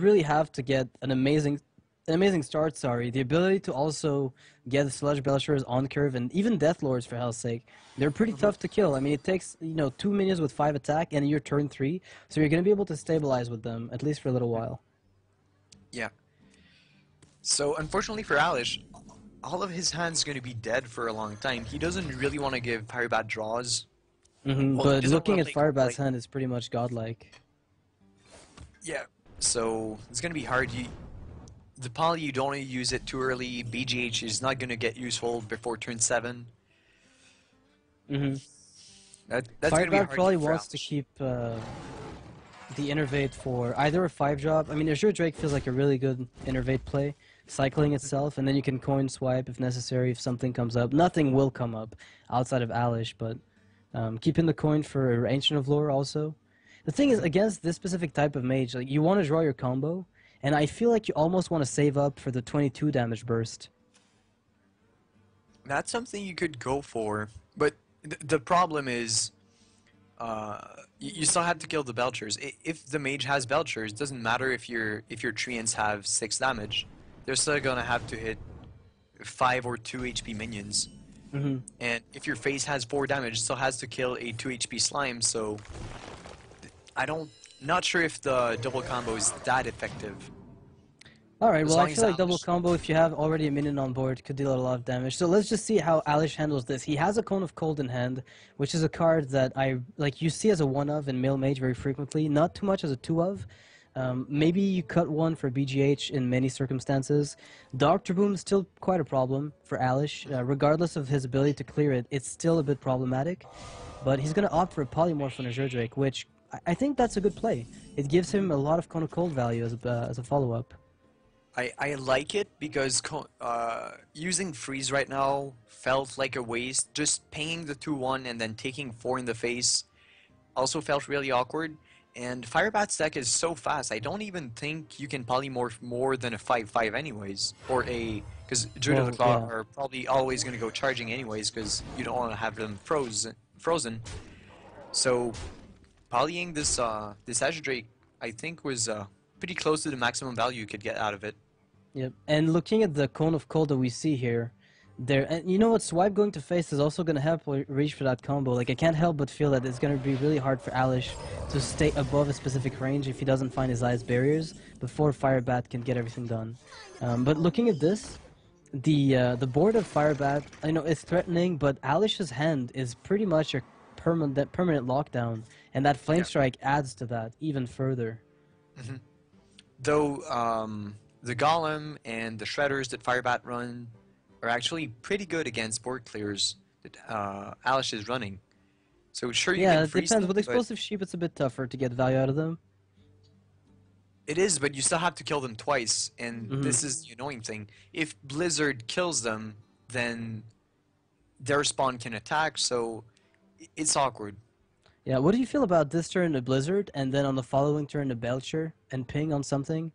really have to get an amazing start, sorry. The ability to also get the Sludge Belchers on curve, and even Deathlords, for hell's sake. They're pretty tough to kill. I mean, it takes, 2 minions with 5 attack, and you're turn 3, so you're going to be able to stabilize with them, at least for a little while. Yeah. So, unfortunately for Alesh, all of his hands are going to be dead for a long time. He doesn't really want to give Firebat draws. Well, But looking at Firebat's hand is pretty much godlike. Yeah. So, it's going to be hard. The poly, you don't want to use it too early. BGH is not going to get useful before turn 7. That's going to be hard. Firebat probably for wants to Alesh. keep the Innervate for either a 5-drop. I mean, Azure Drake feels like a really good Innervate play, cycling itself, and then you can coin swipe if necessary if something comes up. Nothing will come up outside of Alesh, but keeping the coin for Ancient of Lore also. The thing is, against this specific type of mage, like you want to draw your combo, and I feel like you almost want to save up for the 22 damage burst. That's something you could go for, but the problem is, you still have to kill the Belchers. If the mage has Belchers, it doesn't matter if your treants have 6 damage. They're still gonna have to hit 5 or 2 HP minions. And if your face has 4 damage, it still has to kill a 2 HP slime. So not sure if the double combo is that effective. Alright, well I feel like Alesh- double combo, if you have already a minion on board, could deal a lot of damage. So let's just see how Alesh handles this. He has a Cone of Cold in hand, which is a card that you see as a 1-of in male mage very frequently, not too much as a 2-of. Maybe you cut one for BGH in many circumstances. Doctor Boom is still quite a problem for Alesh. Regardless of his ability to clear it, it's still a bit problematic. But he's going to opt for a Polymorph on Azure Drake, which I think that's a good play. It gives him a lot of Cone of Cold value as a follow-up. I like it because using freeze right now felt like a waste. Just paying the 2-1 and then taking 4 in the face also felt really awkward. And Firebat's deck is so fast, I don't even think you can polymorph more than a 5-5 anyways. Or because Druid of the Claw are probably always going to go charging anyways because you don't want to have them frozen. So polying this Azure Drake, I think, was pretty close to the maximum value you could get out of it. Yep, and looking at the Cone of Cold that we see here, and you know what, Swipe going to face is also going to help reach for that combo. Like, I can't help but feel that it's going to be really hard for Alesh to stay above a specific range if he doesn't find his eyes barriers before Firebat can get everything done. But looking at this, the board of Firebat, I know it's threatening, but Alesh's hand is pretty much a permanent lockdown, and that Flame Strike adds to that even further. Though, the Golem and the Shredders that Firebat run are actually pretty good against board clears that Alesh is running. So sure, you can freeze depends. them, With Explosive Sheep, it's a bit tougher to get value out of them. It is, but you still have to kill them twice, and this is the annoying thing. If Blizzard kills them, then their spawn can attack, so it's awkward. Yeah, what do you feel about this turn a Blizzard, and then on the following turn a Belcher, and ping on something?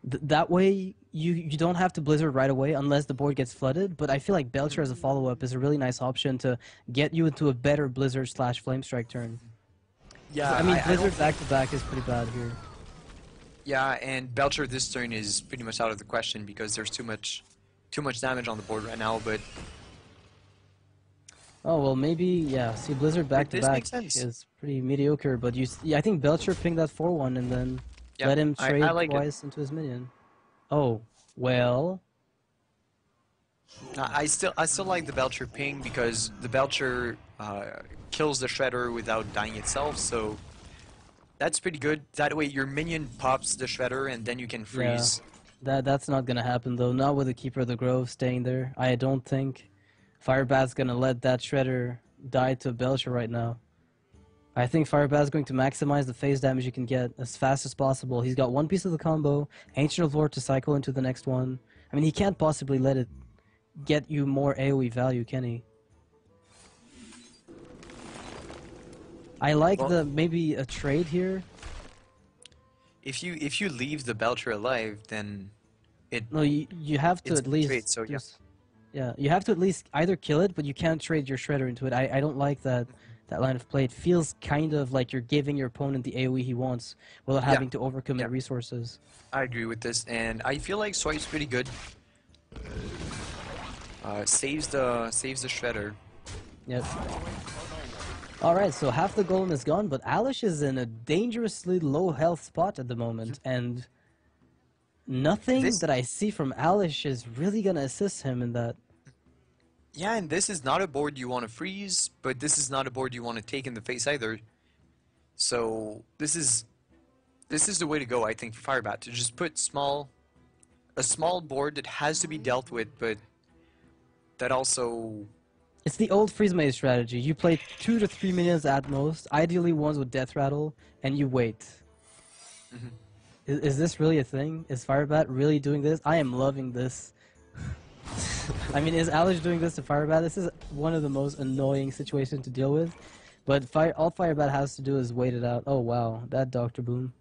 That way, you don't have to Blizzard right away unless the board gets flooded, but I feel like Belcher as a follow-up is a really nice option to get you into a better Blizzard / Flame Strike turn. Yeah, I mean, Blizzard back-to-back is pretty bad here. Yeah, and Belcher this turn is pretty much out of the question because there's too much damage on the board right now, but... Oh, well, maybe, yeah, see, Blizzard back-to-back is pretty mediocre, but I think Belcher pinged that 4-1 and then let him trade twice into his minion. Oh, well... I still like the Belcher ping because the Belcher kills the Shredder without dying itself, so that's pretty good. That way your minion pops the Shredder and then you can freeze. Yeah, that's not gonna happen though, not with the Keeper of the Grove staying there. I don't think Firebat's gonna let that Shredder die to a Belcher right now. I think Firebat's going to maximize the phase damage you can get as fast as possible. He's got one piece of the combo, Ancient of Lore to cycle into the next one. I mean, he can't possibly let it get you more AoE value, can he? I like maybe a trade here. If you leave the Belcher alive, then it... No, you have to at least... Trade, so yeah, you have to at least either kill it, but you can't trade your Shredder into it. I don't like that that line of play. It feels kind of like you're giving your opponent the AoE he wants without Yeah. having to overcommit Yeah. resources. I agree with this, and I feel like Swipe's pretty good. Saves the shredder. Yep. Alright, so half the golem is gone, but Alesh is in a dangerously low health spot at the moment, and nothing This, that I see from Alesh is really gonna assist him in that. yeah, and this is not a board you want to freeze, but this is not a board you want to take in the face either. So this is the way to go, I think, for Firebat, to just put a small board that has to be dealt with, but that also. It's the old freeze maze strategy. You play 2 to 3 minions at most, ideally ones with death rattle, and you wait. Mhm. Is this really a thing? Is Firebat really doing this? I am loving this. I mean, is Alesh doing this to Firebat? This is one of the most annoying situations to deal with. But all Firebat has to do is wait it out. Oh wow, that Dr. Boom.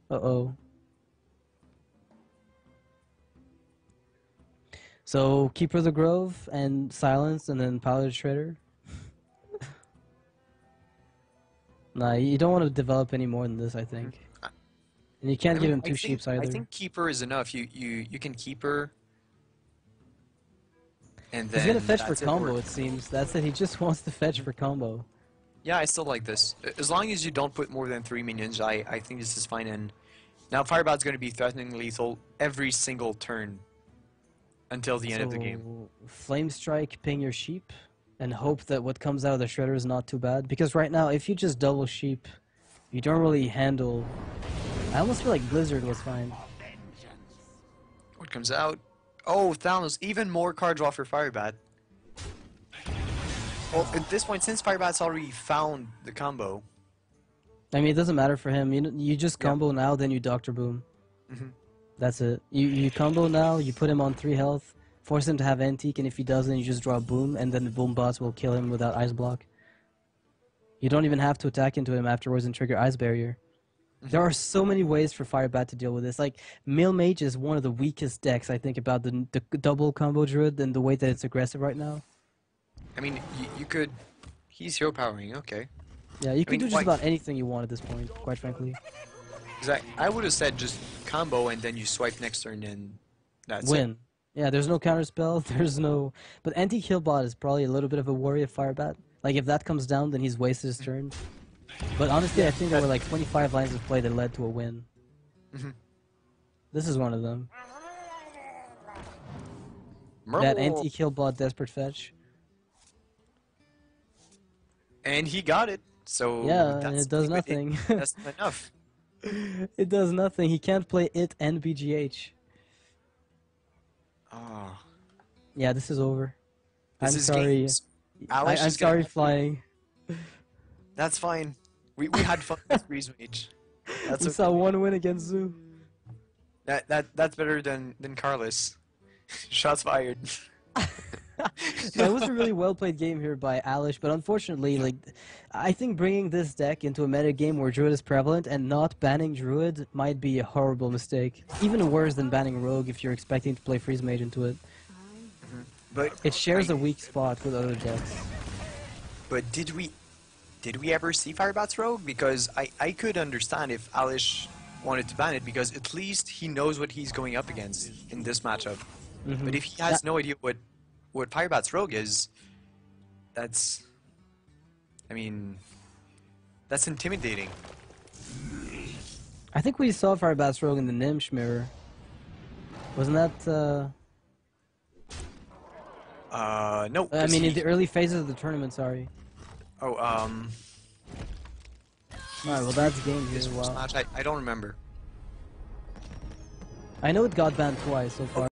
Uh-oh. So, Keeper of the Grove and Silence and then Pilot Shredder. Nah, you don't want to develop any more than this, I think. And you can't give him two sheeps either. I think Keeper is enough. You can Keeper. And then he's gonna fetch for that's combo, it seems. That's it, he just wants to fetch for combo. Yeah, I still like this. As long as you don't put more than 3 minions, I think this is fine. And now Firebat's going to be threatening lethal every single turn until the end of the game. Flame Strike, ping your sheep, and hope that what comes out of the Shredder is not too bad. Because right now, if you just double sheep, you don't really handle... I almost feel like Blizzard was fine. What comes out? Oh, Thanos, even more card draw for Firebat. Well, at this point, since Firebat's already found the combo... I mean, it doesn't matter for him. You just combo now, then you Dr. Boom. Mhm. That's it. You combo now, you put him on 3 health, force him to have Antique, and if he doesn't, you just draw Boom, and then the Boom boss will kill him without Ice Block. You don't even have to attack into him afterwards and trigger Ice Barrier. There are so many ways for Firebat to deal with this. Like, Mage is one of the weakest decks, I think, about the double combo Druid and the way that it's aggressive right now. I mean, you could... He's hero powering, okay. Yeah, you can do just about anything you want at this point, quite frankly. Exactly. I would have said just combo and then you swipe next turn and that's Win. it. Yeah, there's no counterspell, there's no... But Anti-Killbot is probably a little bit of a worry of Firebat. Like, if that comes down, then he's wasted his turn. But honestly, I think there were like 25 lines of play that led to a win. This is one of them. That Anti-Killbot Desperate Fetch. And he got it, so... Yeah, and it does nothing. That's enough. It does nothing. He can't play it and BGH. Oh. Yeah, this is over. This I'm is sorry. games. I'm sorry, Flying. That's fine. We had fun with Freeze Mage. That's We saw one win against Zoo. That's better than Carlos. Shots fired. That was a really well played game here by Alesh, but unfortunately, like, I think bringing this deck into a meta game where Druid is prevalent and not banning Druid might be a horrible mistake. Even worse than banning Rogue if you're expecting to play Freeze Mage into it. But it shares a weak spot with other decks. But did we ever see Firebat's Rogue? Because I could understand if Alesh wanted to ban it, because at least he knows what he's going up against in this matchup. But if he has no idea what Firebat's Rogue is, that's... I mean... That's intimidating. I think we saw Firebat's Rogue in the Nimsh mirror. Wasn't that, no. I mean, in the early phases of the tournament, sorry. Oh, Alright, well that's game here, wow. Match, I don't remember. I know it got banned twice so far.